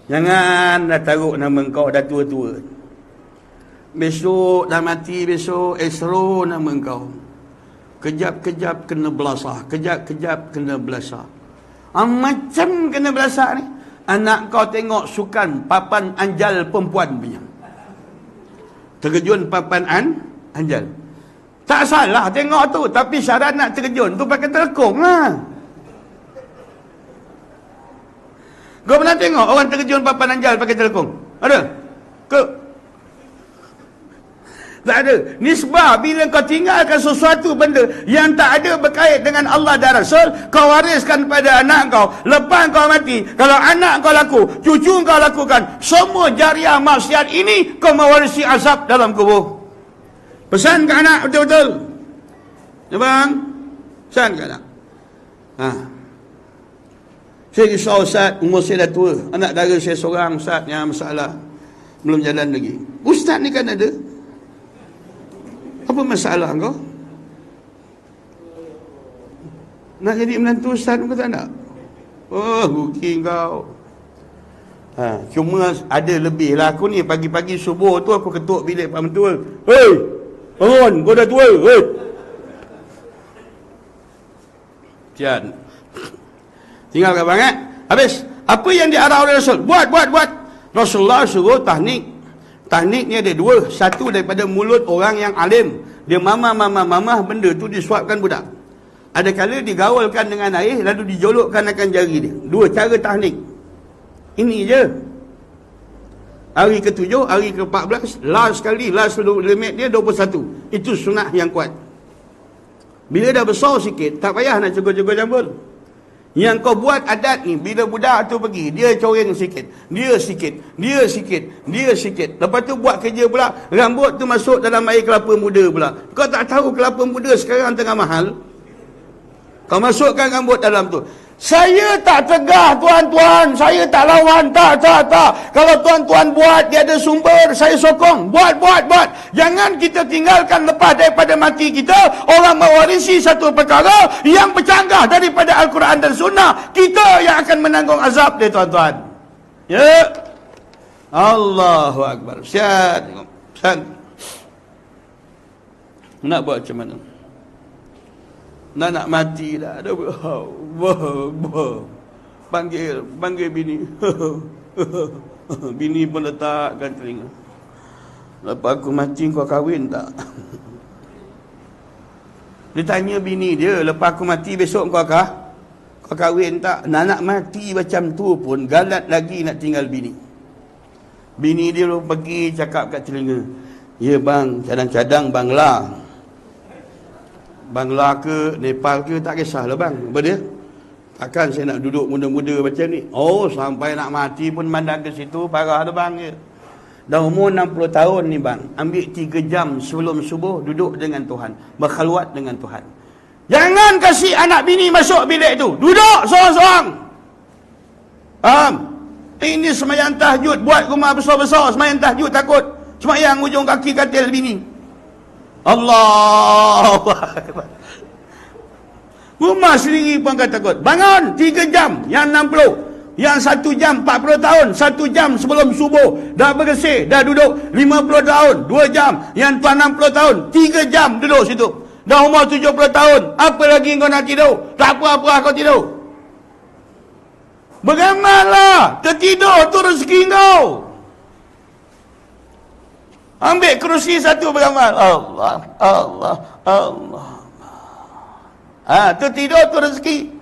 Jangan dah taruh nama kau dah tua-tua. Besok dah mati, besok Esro nama kau. Kejap-kejap kena belasah, kejap-kejap kena belasah. Macam kena belasah ni, anak kau tengok sukan papan anjal perempuan punya. Terkejun papan anjal. Tak salah tengok tu, tapi syarat nak terkejun tu pakai telekong lah. Kau pernah tengok orang terkejun papan anjal pakai telekong? Ada? Tak ada. Ni sebab bila kau tinggalkan sesuatu benda yang tak ada berkait dengan Allah dan Rasul, kau wariskan pada anak kau. Lepas kau mati, kalau anak kau laku, cucu kau lakukan, semua jariah maksiat ini, kau mewarisi azab dalam kubur. Pesan ke anak betul-betul. Ya bang? Pesan ke anak. Saya risau Ustaz, umur saya dah tua. Anak dara saya seorang Ustaz yang masalah. Belum jalan lagi. Ustaz ni kan ada. Apa masalah kau? Nak jadi menantu Ustaz kau tak nak? Rugi kau. Cuma ada lebih lah. Aku ni pagi-pagi subuh tu aku ketuk bilik Pak Mentua. Hei! Bangun, kau dah tua. Hei! Sian. Tinggal bang habis. Apa yang diarah oleh Rasul? Buat. Rasulullah suruh tahnik. Tahnik ni ada dua. Satu daripada mulut orang yang alim. Dia mamah benda tu disuapkan budak. Ada kala digaulkan dengan air lalu dijolokkan akan jari dia. Dua cara tahnik. Ini je. Hari ke-7, hari ke-14, last sekali, last limit dia 21. Itu sunnah yang kuat. Bila dah besar sikit, tak payah nak cukur-cukur jambul. Yang kau buat adat ni, bila budak tu pergi, dia coreng sikit, dia sikit. Lepas tu buat kerja pula, rambut tu masuk dalam air kelapa muda pula. Kau tak tahu kelapa muda sekarang tengah mahal? Kau masukkan rambut dalam tu. Saya tak tegah tuan-tuan, saya tak lawan, tak. Kalau tuan-tuan buat, dia ada sumber, saya sokong. Buat. Jangan kita tinggalkan lepas daripada mati kita, orang mewarisi satu perkara yang bercanggah daripada Al-Quran dan Sunnah. Kita yang akan menanggung azab dia tuan-tuan. Ya. Allahu Akbar. Sihat. Nak buat macam mana? Nak mati dah. Panggil bini. Bini pun letakkan telinga. Lepas aku mati kau kahwin tak? Dia tanya bini dia, lepas aku mati besok kau kahwin tak? Nak mati macam tu pun galat lagi nak tinggal bini. Bini dia pergi cakap kat telinga, ya bang, cadang-cadang Bangla ke Nepal ke tak kisahlah bang. Apa dia? Takkan saya nak duduk muda-muda macam ni. Oh, sampai nak mati pun mandang ke situ, parah tu bang. Dah umur 60 tahun ni bang, ambil 3 jam sebelum subuh duduk dengan Tuhan, berkhalwat dengan Tuhan. Jangan kasih anak bini masuk bilik tu, duduk seorang-seorang. Faham? Ini semayang tahajud, buat rumah besar-besar, semayang tahajud takut semayang ujung kaki katil bini. Allah. Rumah sendiri pun kata takut. Bangun 3 jam, yang 60. Yang 1 jam 40 tahun, 1 jam sebelum subuh dah bersih, dah duduk 50 tahun, 2 jam. Yang tuan 60 tahun, 3 jam duduk situ. Dah umur 70 tahun, apa lagi kau nak tidur? Tak apa-apa kau tidur. Beramallah, tertidur tu rezeki kau. Ambil kerusi satu beramal. Allah. Tertidur tu rezeki.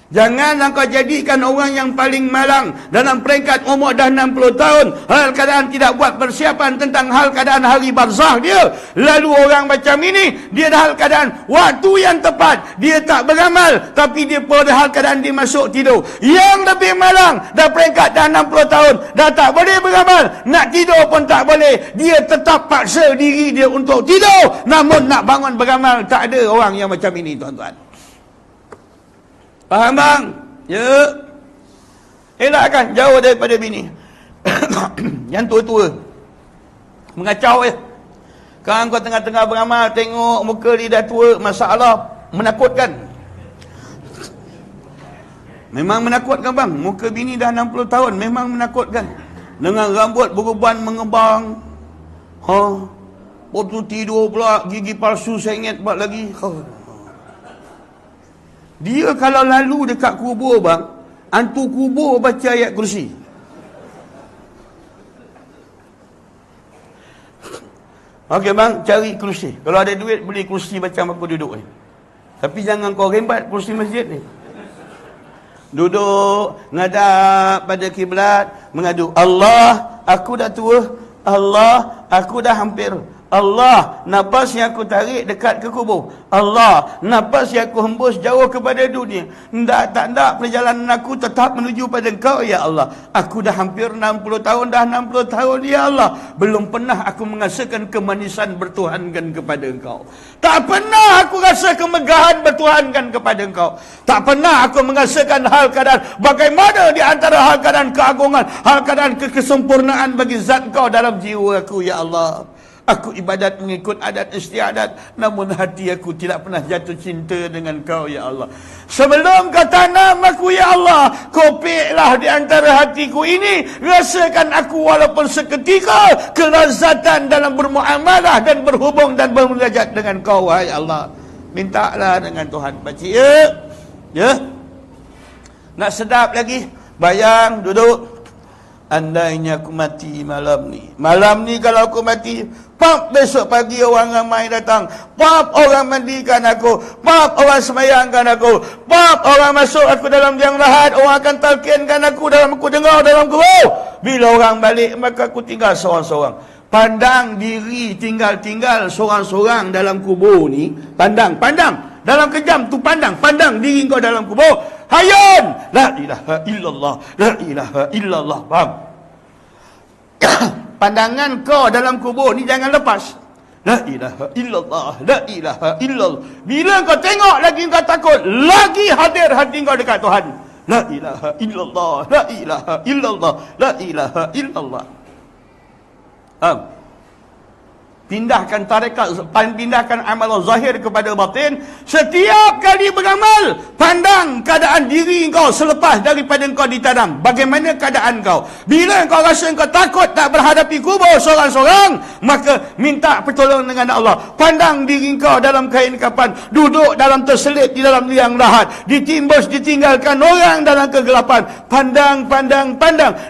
Janganlah kau jadikan orang yang paling malang dalam peringkat umur dah 60 tahun. Hal keadaan tidak buat persiapan tentang hal keadaan hari barzah dia. Lalu orang macam ini, dia dah hal keadaan waktu yang tepat. Dia tak beramal, tapi dia pada hal keadaan dia masuk tidur. Yang lebih malang, dah peringkat dah 60 tahun, dah tak boleh beramal. Nak tidur pun tak boleh. Dia tetap paksa diri dia untuk tidur. Namun nak bangun beramal, tak ada orang yang macam ini tuan-tuan. Faham bang? Ya. Elakkan jauh daripada bini. Yang tua-tua mengacau Kalau kau tengah-tengah beramal, tengok muka dia dah tua, masalah menakutkan. Memang menakutkan bang. Muka bini dah 60 tahun, memang menakutkan. Dengan rambut beruban mengembang. Waktu tidur pula gigi palsu sengit buat lagi. Dia kalau lalu dekat kubur bang, hantu kubur baca ayat kursi. Okey bang, cari kursi. Kalau ada duit beli kursi macam aku duduk ni. Tapi jangan kau rembat kursi masjid ni. Duduk ngadap pada kiblat, mengadu, Allah, aku dah tua. Allah, aku dah hampir. Allah, nafas yang aku tarik dekat ke kubur. Allah, nafas yang aku hembus jauh kepada dunia. Tak perjalanan aku tetap menuju pada Engkau, ya Allah. Aku dah hampir 60 tahun, dah 60 tahun, ya Allah. Belum pernah aku merasakan kemanisan bertuhankan kepada Engkau. Tak pernah aku rasa kemegahan bertuhankan kepada Engkau. Tak pernah aku merasakan hal keadaan bagaimana di antara hal keadaan keagungan, hal keadaan kesempurnaan bagi zat Engkau dalam jiwa aku, ya Allah. Aku ibadat mengikut adat istiadat, namun hati aku tidak pernah jatuh cinta dengan Kau, ya Allah. Sebelum Kau tanam aku, ya Allah, kopiklah di antara hatiku ini. Rasakan aku walaupun seketika kelazatan dalam bermuamalah dan berhubung dan bermunajat dengan Kau, wahai Allah. mintalah dengan Tuhan. Pakcik, ya. Ya. Nak sedap lagi, bayang, duduk. Andainya aku mati malam ni. Malam ni kalau aku mati, pap, besok pagi orang ramai datang. Pap, orang mandikan aku. Pap, orang semayangkan aku. Pap, orang masuk aku dalam liang lahat. Orang akan talkinkan aku dalam aku dengar dalam kubur. Bila orang balik, maka aku tinggal seorang-seorang. Pandang diri tinggal-tinggal seorang-seorang dalam kubur ni. Pandang. Dalam kejam tu pandang diri kau dalam kubur. Hayun, la ilaha illallah, la ilaha illallah. Faham? Pandangan kau dalam kubur ni jangan lepas. La ilaha illallah, la ilaha illallah. Bila kau tengok lagi kau takut, lagi hadir hati kau dekat Tuhan. La ilaha illallah, la ilaha illallah, la ilaha illallah. Faham? Pindahkan tarekat, pindahkan amalan zahir kepada batin. Setiap kali beramal, pandang keadaan diri kau selepas daripada kau ditanam. Bagaimana keadaan kau? Bila kau rasa kau takut tak berhadapi kubur seorang-seorang, maka minta pertolongan dengan Allah. Pandang diri kau dalam kain kapan, duduk dalam terselit di dalam liang lahat, ditimbus ditinggalkan orang dalam kegelapan. Pandang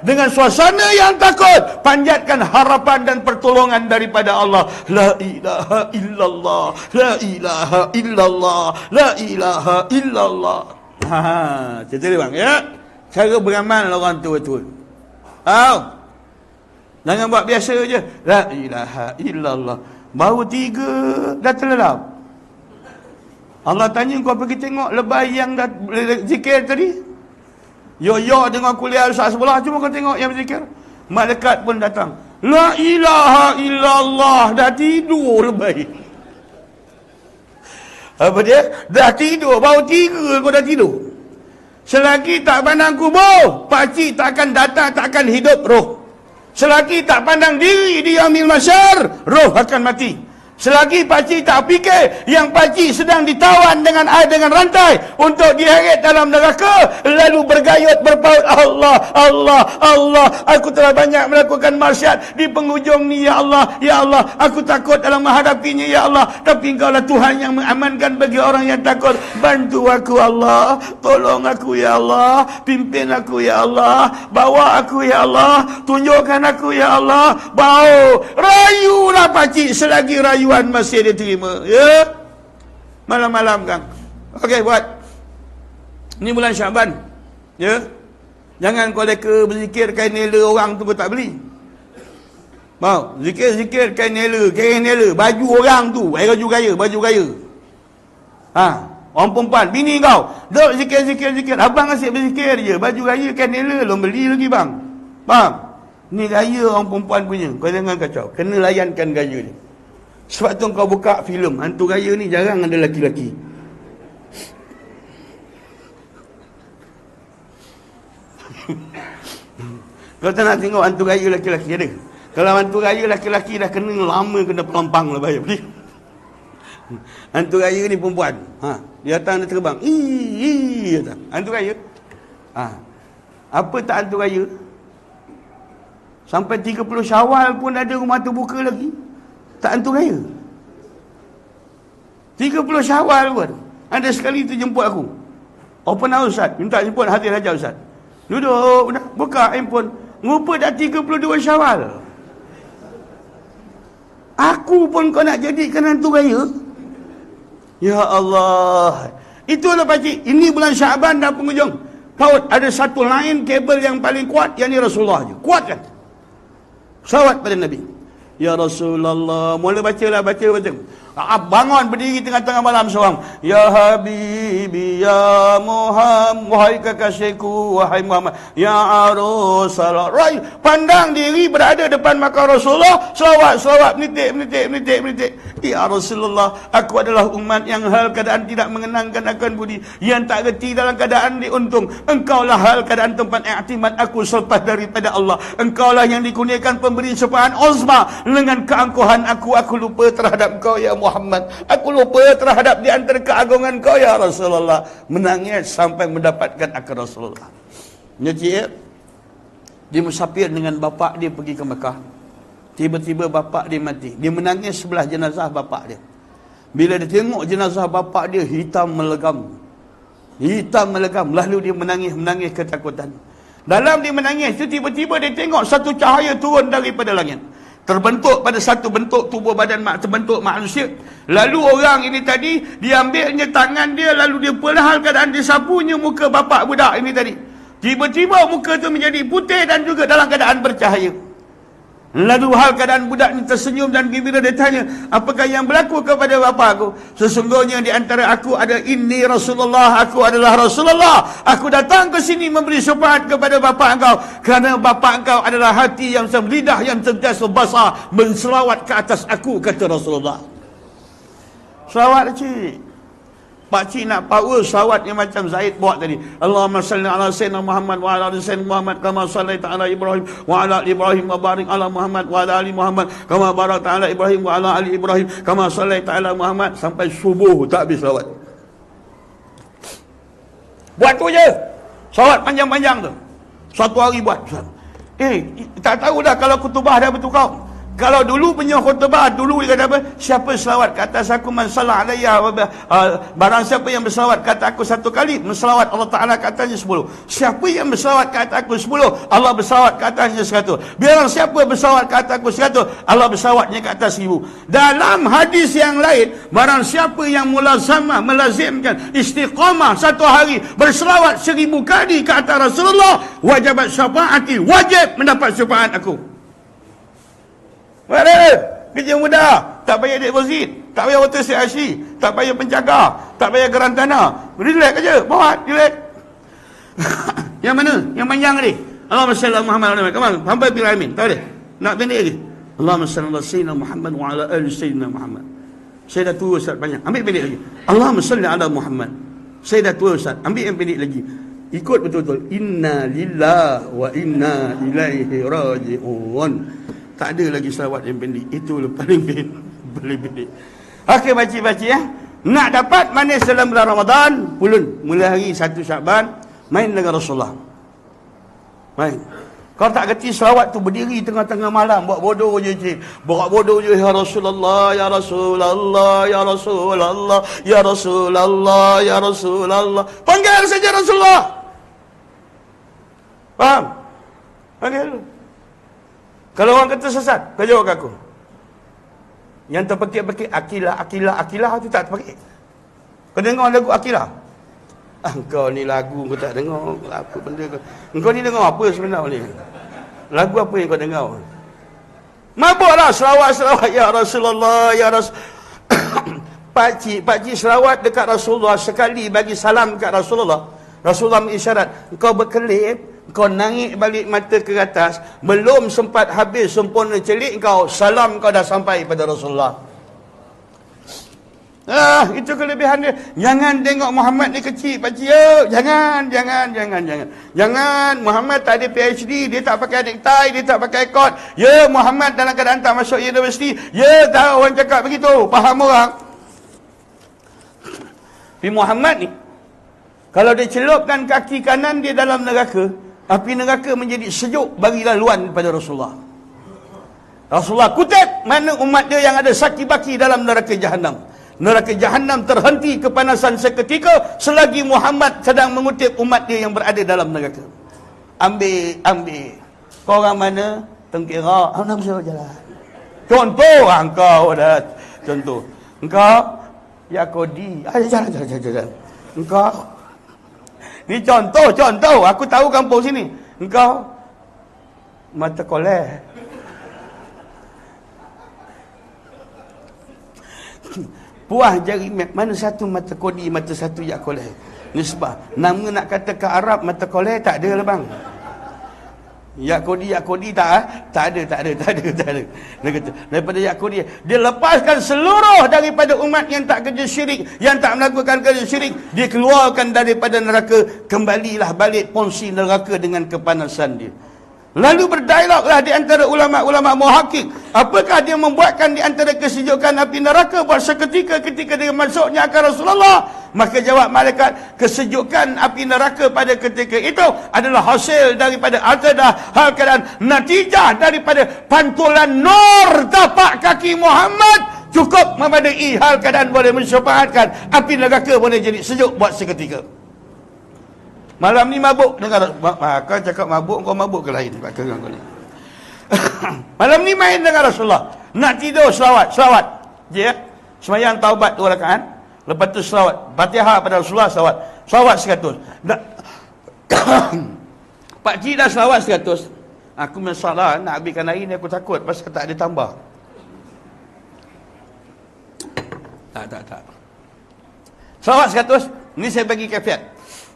dengan suasana yang takut, panjatkan harapan dan pertolongan daripada Allah. La ilaha illallah, la ilaha illallah, la ilaha illallah. Cerita dia bang, ya. Cara beramal orang tua-tua. Jangan buat biasa je. La ilaha illallah. Baru 3 dah terlelap. Allah tanya kau pergi tengok lebay yang dah zikir tadi. Yo dengan kuliah Ustaz sebelah, cuma kau tengok yang berzikir. Malaikat pun datang. La ilaha illallah. Dah tidur lebay. Apa dia? Dah tidur. Baru 3 kau dah tidur. Selagi tak pandang kubur, pakcik tak akan datang, tak akan hidup roh. Selagi tak pandang diri di yaumil mahsyar, roh akan mati. Selagi pakcik tak fikir yang pakcik sedang ditawan dengan rantai untuk diheret dalam neraka, lalu bergayut berpaut, Allah, Allah, Allah, aku telah banyak melakukan maksiat di penghujung ni, ya Allah, aku takut dalam menghadapinya, ya Allah, tapi Engkau lah Tuhan yang mengamankan bagi orang yang takut. Bantu aku, Allah, tolong aku, ya Allah, pimpin aku, ya Allah, bawa aku, ya Allah, tunjukkan aku, ya Allah, bau, rayulah pakcik selagi rayu masih diterima, ya. Malam-malam kang. Okey, buat. Ni bulan Syaban, ya. Jangan kau leka berzikir kain nela orang tu kau tak beli. Mau zikir kain nela, baju orang tu, baju gaya. Orang perempuan, bini kau, duk zikir. Abang asyik berzikir je, baju gaya kain nela belum beli lagi bang. Faham? Ni gaya orang perempuan punya. Kau jangan kacau, kena layankan gaya ni. Sebab tu kau buka filem hantu gaya ni jarang ada lelaki-lelaki. Kau tak nak tengok hantu gaya lelaki-lelaki ada. Kalau hantu gaya lelaki-lelaki dah kena lama, kena pelampang lah bayar. Hantu gaya ni perempuan. Dia datang, dia terbang. Datang. Hantu gaya. Apa tak hantu gaya? Sampai 30 Syawal pun ada rumah terbuka lagi. Tak hantu gaya. 30 Syawal pun ada sekali tu jemput aku. Open house Ustaz, minta jemput hadir aja Ustaz. Duduk, buka handphone, rupa dah 32 Syawal. Aku pun kau nak jadikan hantu gaya? Ya Allah. Itulah pakcik, ini bulan Syaban dah penghujung. Paut ada satu line kabel yang paling kuat, yang ni Rasulullah je. Kuat kan? Salawat pada Nabi. Ya Rasulullah. Mula baca. Bangun berdiri tengah-tengah malam seorang. Ya Habibi, Ya Muhammad, wahai kekasihku, wahai Muhammad, Ya Rasulullah. Pandang diri berada depan makam Rasulullah. Selawat, menitik. Ya Rasulullah, aku adalah umat yang hal keadaan tidak mengenangkan akan budi, yang tak reti dalam keadaan diuntung. Engkaulah hal keadaan tempat i'timad aku selepas daripada Allah. Engkaulah yang dikurniakan pemberi syafa'at uzma. Dengan keangkuhan aku lupa terhadap kau ya Muhammad. Aku lupa terhadap di antara keagungan kau ya Rasulullah. Menangis sampai mendapatkan akar Rasulullah. Nyecik, dia musafir dengan bapak dia pergi ke Mekah. Tiba-tiba bapak dia mati. Dia menangis sebelah jenazah bapak dia. Bila dia tengok jenazah bapa dia, hitam melegam. Hitam melegam. Lalu dia menangis ketakutan. Dalam dia menangis itu, tiba-tiba dia tengok satu cahaya turun daripada langit. Terbentuk pada satu bentuk tubuh badan terbentuk manusia. Lalu orang ini tadi, diambilnya tangan dia, lalu dia perlahan keadaan disapunya muka bapa budak ini tadi. Tiba-tiba muka itu menjadi putih dan juga dalam keadaan bercahaya. Lalu hal keadaan budak ini tersenyum dan gembira. Dia tanya, apakah yang berlaku kepada bapa aku? Sesungguhnya di antara aku ada inni Rasulullah, aku adalah Rasulullah. Aku datang ke sini memberi syafaat kepada bapa engkau, kerana bapa engkau adalah hati yang lidah yang sentiasa basah menselawat ke atas aku, kata Rasulullah. Selawat cik. Pakcik nak power selawat yang macam Zaid buat tadi. Allahumma salli ala sayyidina Muhammad wa ala ali sayyidina Muhammad kama sallaita ala Ibrahim wa ala ali Ibrahim wa barik ala Muhammad wa ala ali Muhammad kama barakta ala Ibrahim wa ala ali Ibrahim kama sallaita ala Muhammad, sampai subuh tak habis selawat. Buat tu je. Selawat panjang-panjang tu. Satu hari buat. Tak tahu dah kalau khutbah dah bertukar. Kalau dulu punya khutbah, dulu dia kata apa? Siapa selawat ke atas aku, man salah alayya, barang siapa yang berselawat ke atas aku satu kali, berselawat Allah Ta'ala ke atasnya 10. Siapa yang berselawat ke atas aku 10, Allah berselawat ke atasnya 100. Biarlah siapa berselawat ke atas aku 100, Allah berselawatnya ke atas 1000. Dalam hadis yang lain, barang siapa yang melazimkan istiqamah satu hari, berselawat 1000 kali ke atas Rasulullah, wajibat syafaati, wajib mendapat syafaat aku. Kerja mudah, tak payah deposit, tak payah water CIC, tak payah penjaga, tak payah geran tanah. Relax aja, buat relax. Yang mana? Yang panjang tadi. Allahumma salli ala Muhammad wa ala ali Muhammad. Sampai bil amin. Tak boleh. Nak pendek lagi. Allahumma salli ala sayyidina Muhammad wa ala ali sayyidina Muhammad. Saya dah tua Ustaz banyak. Ambil pendek lagi. Allahumma salli ala Muhammad. Saya dah tua Ustaz. Ambil yang pendek lagi. Ikut betul-betul. Inna lillahi wa inna ilaihi raji'un. Tak ada lagi selawat yang pendek. Itu paling pendek. Okey, baca-baca ya. Nak dapat manis dalam bulan Ramadan, pulun. Mulai hari 1 Syakban, main dengan Rasulullah. Main. Kalau tak kerti selawat tu, berdiri tengah-tengah malam, buat bodoh je cik. Buat bodoh je, ya Rasulullah, ya Rasulullah, ya Rasulullah, ya Rasulullah, ya Rasulullah. Panggil saja Rasulullah. Faham? Panggil. Kalau orang kata sesat, kau jawab ke aku. Yang terpekik-pekik Akilah tu tak terpekik. Kau dengar lagu Akilah? Kau ni lagu kau tak dengar. Apa benda kau? Kau ni dengar apa sebenarnya? Lagu apa yang kau dengar? Mabuklah selawat-selawat ya Rasulullah, ya Rasul. Pakcik selawat dekat Rasulullah sekali bagi salam dekat Rasulullah. Rasulullah mengisyarat, kau berkelip, kau naik balik mata ke atas, belum sempat habis sempurna celik kau, salam kau dah sampai pada Rasulullah. Itu kelebihan dia. Jangan tengok Muhammad ni kecil, pakcik. Jangan. Muhammad tak ada PhD, dia tak pakai necktie, dia tak pakai coat. Ya, Muhammad dalam keadaan tak masuk universiti. Ya, tahu orang cakap begitu, faham orang. Tapi Muhammad ni, kalau dia celupkan kaki kanan dia dalam neraka, api neraka menjadi sejuk bagi laluan pada Rasulullah. Rasulullah kutip mana umat dia yang ada saki baki dalam neraka Jahannam. Neraka Jahannam terhenti kepanasan seketika selagi Muhammad sedang mengutip umat dia yang berada dalam neraka. Ambil. Kau orang mana? Tengkira. Nak suruh jalan. Contoh engkau dah. Contoh. Engkau Yakodi. Jalan. Engkau ni contoh. Aku tahu kampung sini. Engkau mata koleh. Puah jari map. Mana satu mata kodi, mata satu yak koleh. Nisbah. Nama nak kata ke Arab mata koleh tak ada lah bang. Yak kodi tak ada. Dia kata daripada yak kodi dia lepaskan seluruh daripada umat yang tak kerja syirik, yang tak melakukan kerja syirik, dia keluarkan daripada neraka, kembalilah balik ponsi neraka dengan kepanasan dia. Lalu berdialoglah di antara ulama-ulama muhakik. Apakah dia membuatkan di antara kesejukan api neraka buat seketika ketika dia masuknya akan Rasulullah? Maka jawab malaikat, kesejukan api neraka pada ketika itu adalah hasil daripada hal keadaan natijah daripada pantulan nur tapak kaki Muhammad Cukup memadai hal keadaan boleh mensyafaatkan, api neraka boleh jadi sejuk buat seketika. Malam ni mabuk dengar kau cakap mabuk, kau mabuk ke lain pakai kau ni. Malam ni main dengan Rasulullah. Nak tidur selawat. Je ya. Sembahyang taubat 2 rakaat. Lepas tu selawat. Fatihah pada Rasulullah selawat 100. Pak Cik dah selawat 100. Aku masalah nak habiskan hari ni, aku takut pasal tak ada tambah. Tak. Selawat 100. Ni saya bagi kafiat.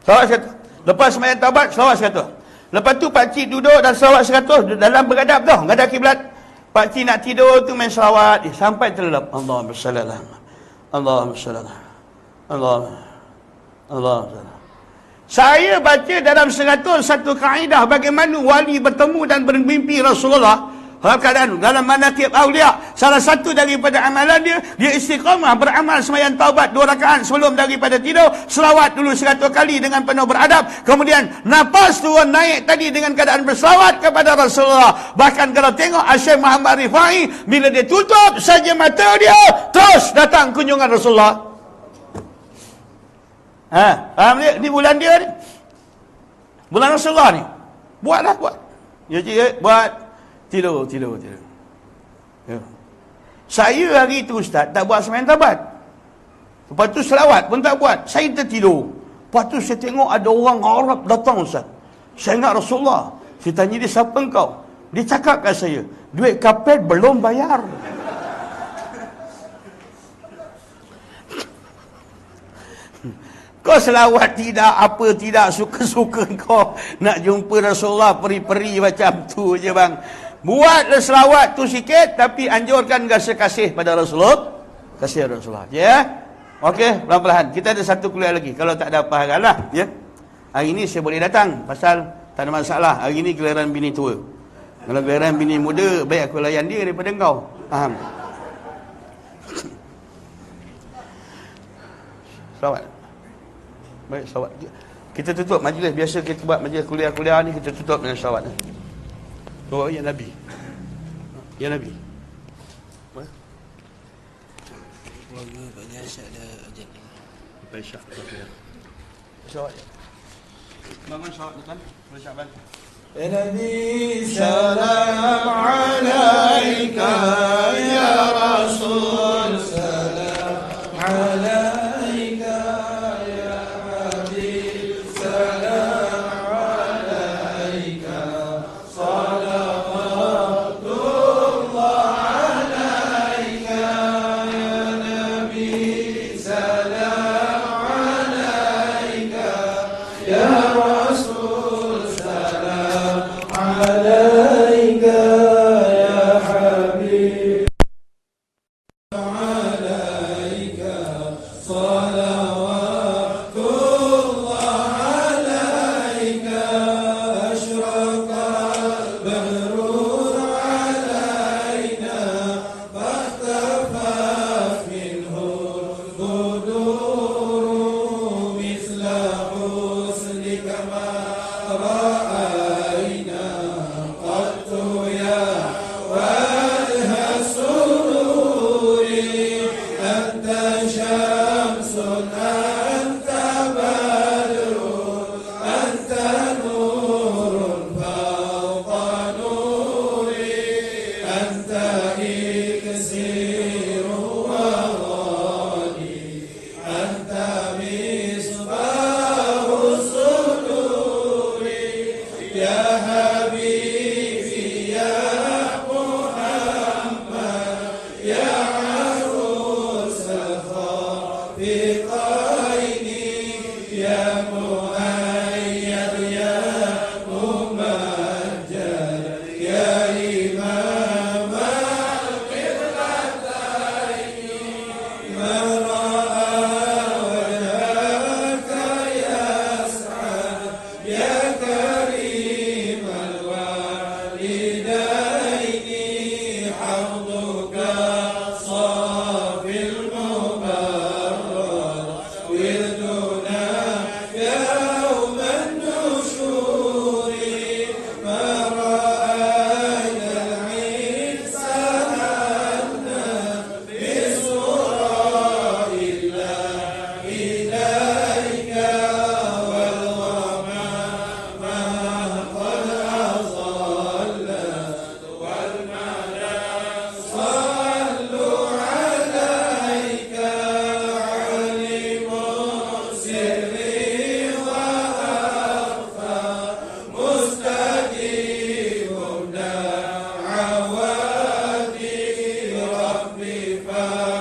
Selawat 100. Lepas sembahyang taubat selawat 100. Lepas tu Pak Cik duduk dan selawat 100 dalam beradab tu, menghadap kiblat. Pak Cik nak tidur tu main selawat, sampai terlelap. Allahumma salli ala Allahumma salli ala Allah. Saya baca dalam 100 satu kaedah bagaimana wali bertemu dan bermimpi Rasulullah. Keadaan dalam manaqib aulia, salah satu daripada amalan dia istiqamah beramal sembahyang taubat 2 rakaat sebelum daripada tidur, selawat dulu 100 kali dengan penuh beradab, kemudian nafas turun naik tadi dengan keadaan berselawat kepada Rasulullah. Bahkan kalau tengok Syekh Muhammad Rifai, bila dia tutup saja mata dia, terus datang kunjungan Rasulullah. Faham dia? Ni bulan dia ni, bulan Rasulullah ni. Buat. Ya cik, buat. Tidur. Ya. Saya hari tu Ustaz tak buat sembahyang taubat. Lepas tu selawat pun tak buat. Saya tertidur. Lepas tu saya tengok ada orang Arab datang Ustaz. Saya ingat Rasulullah. Saya tanya dia, siapa engkau? Dia cakap kat saya, duit kapet belum bayar. Kau selawat tidak, suka-suka kau nak jumpa Rasulullah peri-peri macam tu je bang. Buatlah selawat tu sikit, tapi anjurkan rasa kasih pada Rasulullah. Kasih Rasulullah. Ya? Okey, pelan-pelan. Kita ada satu kuliah lagi. Kalau tak ada apa hal lah. Ya? Hari ni saya boleh datang. Pasal tak ada masalah. Hari ni gelaran bini tua. Kalau gelaran bini muda, baik aku layan dia daripada kau. Faham? Selawat. Baik, selawat. Kita tutup majlis. Biasa kita buat majlis kuliah-kuliah ni, kita tutup dengan selawat. Oh, ya Nabi. Ya Nabi. Keluarga banyak asyik ada ajan ni. Baik, Syah. Selawat. Bangun selawat depan. Boleh Syaban. Ya Nabi, salam alaika ya Rasul, salam alaika. Amin.